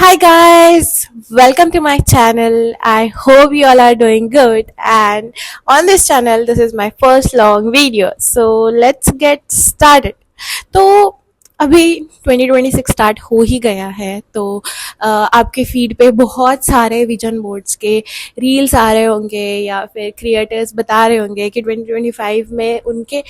Hi guys, welcome to my channel. I hope you all are doing good, and on this channel this is my first long video. So let's get started. तो अभी 2026 start हो ही गया है, तो आपके feed पे बहुत सारे विजन बोर्ड्स के रील्स आ रहे होंगे या फिर क्रिएटर्स बता रहे होंगे कि 2025 में उनके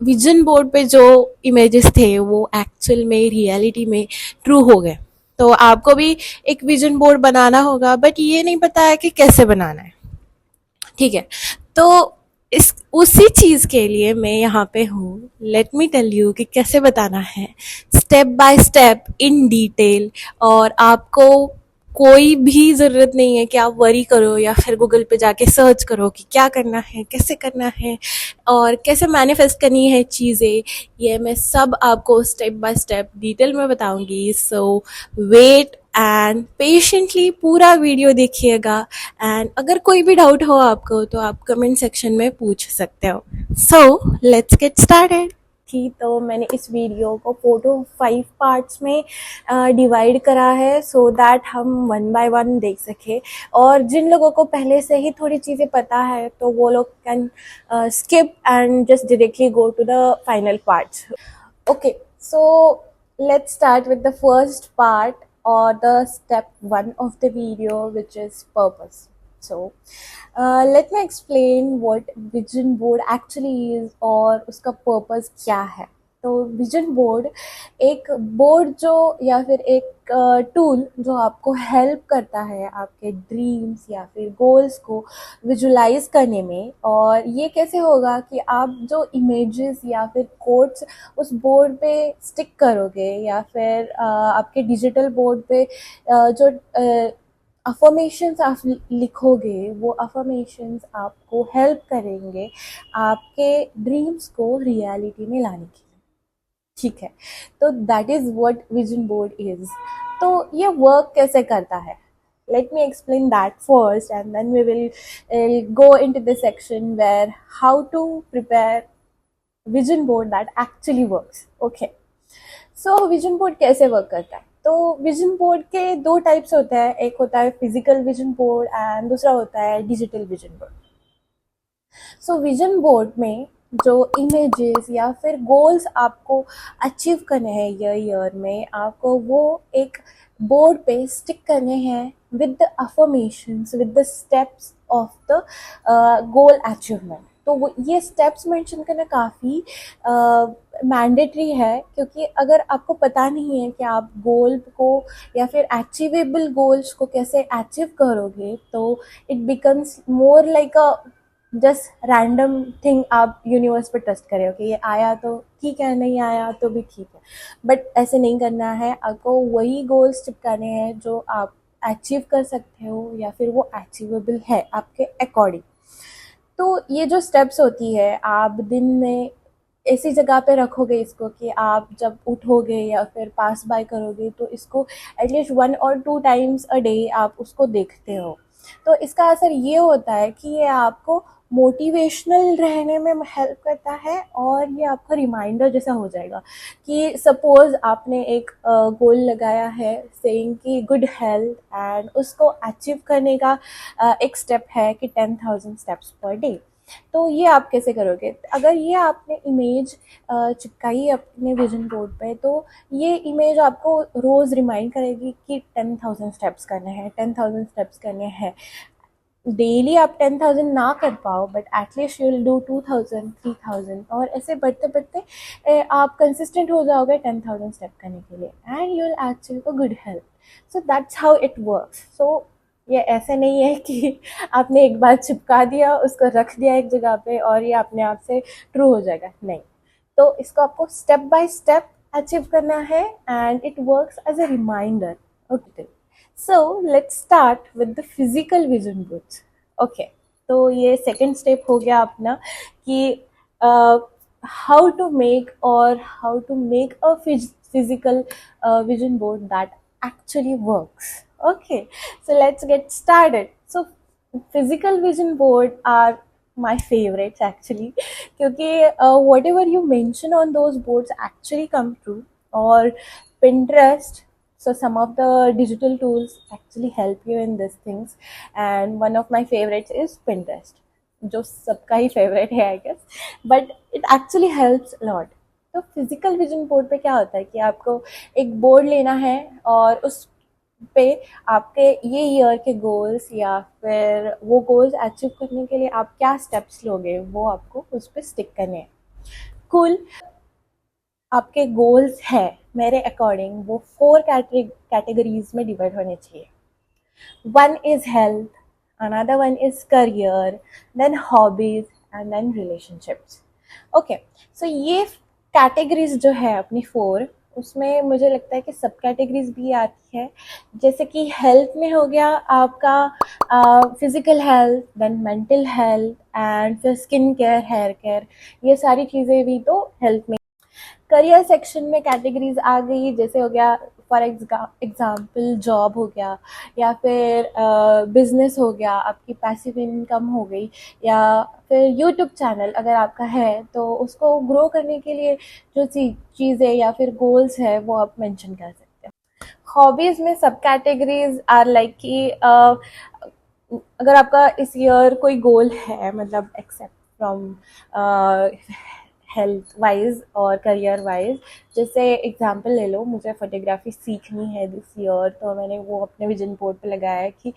विजन बोर्ड पे जो इमेजेस थे वो एक्चुअल में रियलिटी में ट्रू हो गए। तो आपको भी एक विजन बोर्ड बनाना होगा, बट ये नहीं पता है कि कैसे बनाना है। ठीक है, तो इस उसी चीज के लिए मैं यहाँ पे हूँ। लेट मी टेल यू कि कैसे बताना है, step by step in detail. और आपको कोई भी ज़रूरत नहीं है कि आप वरी करो या फिर गूगल पे जाके सर्च करो कि क्या करना है, कैसे करना है और कैसे मैनिफेस्ट करनी है चीज़ें। ये मैं सब आपको स्टेप बाय स्टेप डिटेल में बताऊंगी। सो वेट एंड पेशेंटली पूरा वीडियो देखिएगा। एंड अगर कोई भी डाउट हो आपको तो आप कमेंट सेक्शन में पूछ सकते हो। So let's get started. थी तो मैंने इस वीडियो को 4 to 5 पार्ट्स में डिवाइड करा है, सो दैट हम वन बाय वन देख सके। और जिन लोगों को पहले से ही थोड़ी चीज़ें पता है तो वो लोग can skip and just directly go to the final parts. Okay, so let's start with the first part or the step 1 of the video, which is purpose. So let me explain what vision board actually is और उसका purpose क्या है। तो vision board एक board जो या फिर एक टूल जो आपको हेल्प करता है आपके ड्रीम्स या फिर गोल्स को विजुलाइज करने में। और ये कैसे होगा कि आप जो इमेजेस या फिर कोड्स उस बोर्ड पे स्टिक करोगे या फिर आपके डिजिटल बोर्ड पे जो अफर्मेशंस आप लिखोगे, वो अफर्मेशंस आपको हेल्प करेंगे आपके ड्रीम्स को रियलिटी में लाने की। ठीक है, तो that is what vision board is. तो ये वर्क कैसे करता है, let me explain that first and then we will go into the section where how to prepare vision board that actually works. Okay, so vision board कैसे work करता है। तो vision board के 2 टाइप्स होते हैं, एक होता है फिजिकल विजन बोर्ड एंड दूसरा होता है digital vision board. So vision board में जो इमेजेस या फिर गोल्स आपको अचीव करने हैं ईयर में, आपको वो एक बोर्ड पे स्टिक करने हैं with the affirmations, with the steps of the goal achievement. तो वो ये स्टेप्स मेंशन करना काफ़ी मैंडेटरी है, क्योंकि अगर आपको पता नहीं है कि आप गोल को या फिर अचीवेबल गोल्स को कैसे अचीव करोगे, तो it becomes more like a just random thing. आप यूनिवर्स पर ट्रस्ट करें कि ये आया तो ठीक है, नहीं आया तो भी ठीक है, बट ऐसे नहीं करना है। आपको वही गोल्स चिपकाने हैं जो आप अचीव कर सकते हो या फिर वो अचीवेबल है आपके अकॉर्डिंग। तो ये जो स्टेप्स होती है, आप दिन में ऐसी जगह पे रखोगे इसको कि आप जब उठोगे या फिर पास बाय करोगे तो इसको at least 1 or 2 times a day आप उसको देखते हो। तो इसका असर ये होता है कि ये आपको मोटिवेशनल रहने में हेल्प करता है और ये आपका रिमाइंडर जैसा हो जाएगा कि सपोज आपने एक गोल लगाया है सेइंग कि गुड हेल्थ, एंड उसको अचीव करने का एक स्टेप है कि 10,000 स्टेप्स पर डे। तो ये आप कैसे करोगे, अगर ये आपने इमेज चिपकाई अपने विजन बोर्ड पे, तो ये इमेज आपको रोज़ रिमाइंड करेगी कि 10,000 स्टेप्स करने हैं, 10,000 स्टेप्स करने हैं। डेली आप 10,000 ना कर पाओ, but at least you will do 2,000, 3,000, और ऐसे बढ़ते बढ़ते आप कंसिस्टेंट हो जाओगे 10,000 स्टेप करने के लिए, and you will achieve a good health. So that's how it works. So ये ऐसे नहीं है कि आपने एक बार चिपका दिया, उसको रख दिया एक जगह पे और ये अपने आप से ट्रू हो जाएगा, नहीं। तो इसको आपको स्टेप बाय स्टेप अचीव करना है and it works as a reminder. Okay, so let's start with the physical vision boards. Okay, तो ये सेकेंड स्टेप हो गया अपना कि how to make a physical vision board that actually works. Okay, so let's get started. So physical vision board are my favorites actually, क्योंकि whatever you mention on those boards actually come true। और Pinterest, So some of the digital tools actually help you in these things, and one of my favorites is Pinterest, जो सबका ही favourite है I guess, but it actually helps lot. तो physical vision board पे क्या होता है कि आपको एक बोर्ड लेना है और उस पे आपके ये ईयर के गोल्स या फिर वो गोल्स अचीव करने के लिए आप क्या स्टेप्स लोगे वो आपको उस पर स्टिक करने हैं. कुल आपके गोल्स है मेरे अकॉर्डिंग वो 4 कैटेगरीज में डिवाइड होने चाहिए. One is health, another one is career, then hobbies and then relationships. Okay, so ये कैटेगरीज जो है अपनी 4, उसमें मुझे लगता है कि सब कैटेगरीज भी आती है. जैसे कि हेल्थ में हो गया आपका physical health, then mental health and फिर स्किन केयर, हेयर केयर, ये सारी चीज़ें भी तो हेल्थ में. करियर सेक्शन में कैटेगरीज आ गई, जैसे हो गया फॉर एग्जाम्पल जॉब हो गया, या फिर बिजनेस हो गया, आपकी पैसिव इनकम हो गई, या फिर यूट्यूब चैनल अगर आपका है तो उसको ग्रो करने के लिए जो चीज़ें या फिर गोल्स है वो आप मेंशन कर सकते हैं. हॉबीज़ में सब कैटेगरीज आर लाइक कि अगर आपका इस ईयर कोई गोल है, मतलब एक्सेप्ट फ्रॉम हेल्थ वाइज और करियर वाइज, जैसे एग्जांपल ले लो, मुझे फोटोग्राफी सीखनी है दिस ईयर, तो मैंने वो अपने विजन बोर्ड पे लगाया है कि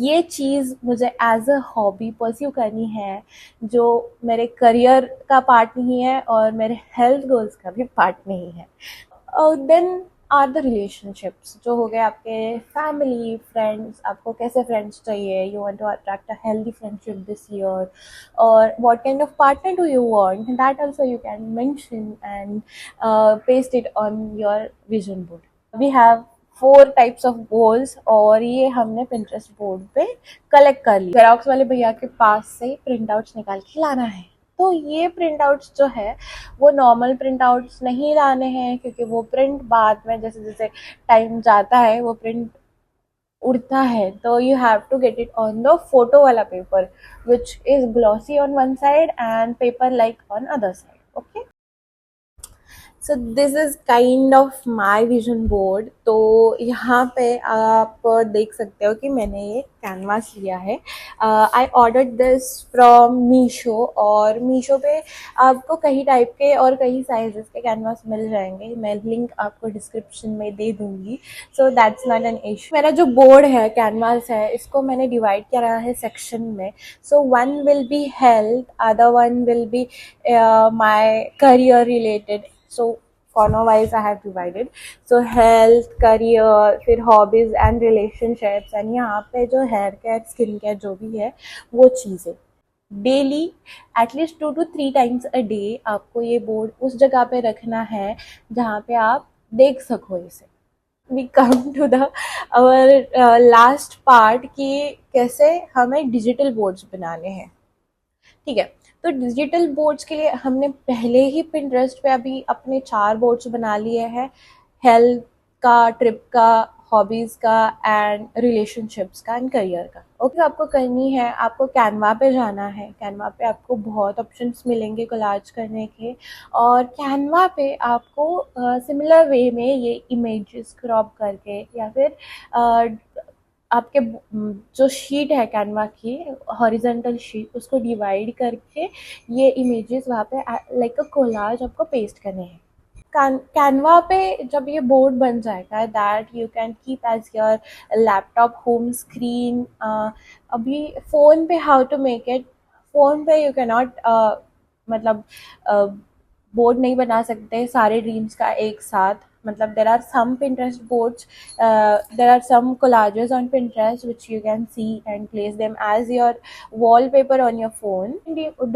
ये चीज़ मुझे एज अ हॉबी परस्यू करनी है, जो मेरे करियर का पार्ट नहीं है और मेरे हेल्थ गोल्स का भी पार्ट नहीं है. देन आर द रिलेशनशिप्स, जो हो गए आपके फैमिली फ्रेंड्स, आपको कैसे फ्रेंड्स चाहिए, you want to attract a healthy friendship this year, और what kind of partner do you want, that also you can mention and paste it on your vision board. We have 4 types of goals और ये हमने Pinterest board पे collect कर ली. Xerox वाले भैया के पास से प्रिंट आउट्स निकाल के लाना है. तो ये प्रिंट आउट्स जो है वो नॉर्मल प्रिंट आउट्स नहीं लाने हैं, क्योंकि वो प्रिंट बाद में जैसे जैसे टाइम जाता है वो प्रिंट उड़ता है, तो you have to get it on the photo वाला paper which is glossy on one side and paper like on other side. Okay, so this is kind of my vision board. तो यहाँ पे आप देख सकते हो कि मैंने ये कैनवास लिया है. I ordered this from Meesho, और मीशो पे आपको कई टाइप के और कई साइजेस के कैनवास मिल जाएंगे. मैं लिंक आपको डिस्क्रिप्शन में दे दूँगी, so that's not an issue. मेरा जो बोर्ड है, कैनवास है, इसको मैंने डिवाइड करा है सेक्शन में. So one will be health, other one will be my career related. So corner wise I have divided. So health, career, फिर hobbies and relationships, and यहाँ पे जो hair care, skin care जो भी है वो चीज़ें daily at least 2 to 3 times a day आपको ये बोर्ड उस जगह पे रखना है जहाँ पे आप देख सको इसे. We come to the our last part कि कैसे हमें डिजिटल बोर्ड्स बनाने हैं. ठीक है, तो डिजिटल बोर्ड्स के लिए हमने पहले ही पिंटरेस्ट पे अभी अपने 4 बोर्ड्स बना लिए हैं, हेल्थ का, ट्रिप का, हॉबीज़ का एंड रिलेशनशिप्स का एंड करियर का. ओके, आपको करनी है, आपको कैनवा पे जाना है. कैनवा पे आपको बहुत ऑप्शंस मिलेंगे कोलाज करने के, और कैनवा पे आपको सिमिलर वे में ये इमेजेस क्रॉप करके या फिर आपके जो शीट है कैनवा की हॉरिजेंटल शीट, उसको डिवाइड करके ये इमेजेस वहाँ पे लाइक अ कोलाज आपको पेस्ट करने हैं. कैनवा पे जब ये बोर्ड बन जाएगा, that you can keep as your laptop home screen. अभी फ़ोन पे how to make it, phone पे यू कैन नॉट मतलब बोर्ड नहीं बना सकते सारे ड्रीम्स का एक साथ. मतलब there are some Pinterest boards, there are some collages on Pinterest which you can see and place them as your wallpaper on your phone.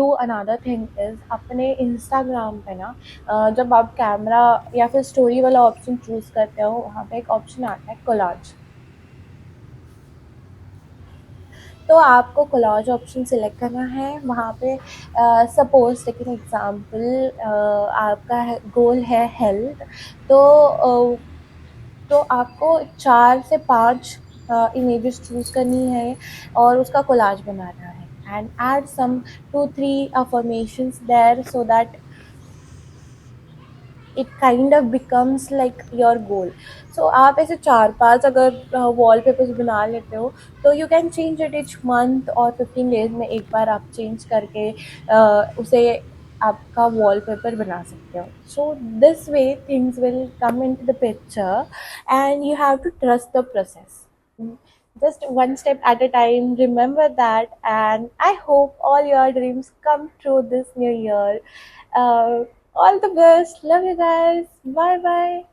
Do another thing is अपने Instagram पे ना जब आप कैमरा या फिर स्टोरी वाला option choose करते हो, वहाँ पे एक ऑप्शन आता है कोलाज. तो आपको कोलाज ऑप्शन सिलेक्ट करना है. वहाँ पे सपोज टेकिंग एग्जांपल आपका गोल है हेल्थ, तो आपको 4 से 5 इमेजेस चूज़ करनी है और उसका कोलाज बनाना है, and add some 2-3 affirmations there, so that it kind of becomes like your goal. So आप ऐसे 4-5 अगर वॉलपेपर्स बना लेते हो तो you can change it each month और 15 डेज में एक बार आप चेंज करके उसे आपका वॉलपेपर बना सकते हो. So this way things will come in to the picture and you have to trust the process. Just one step at a time. Remember that, and I hope all your dreams come true this new year. All the best. Love you guys. Bye bye.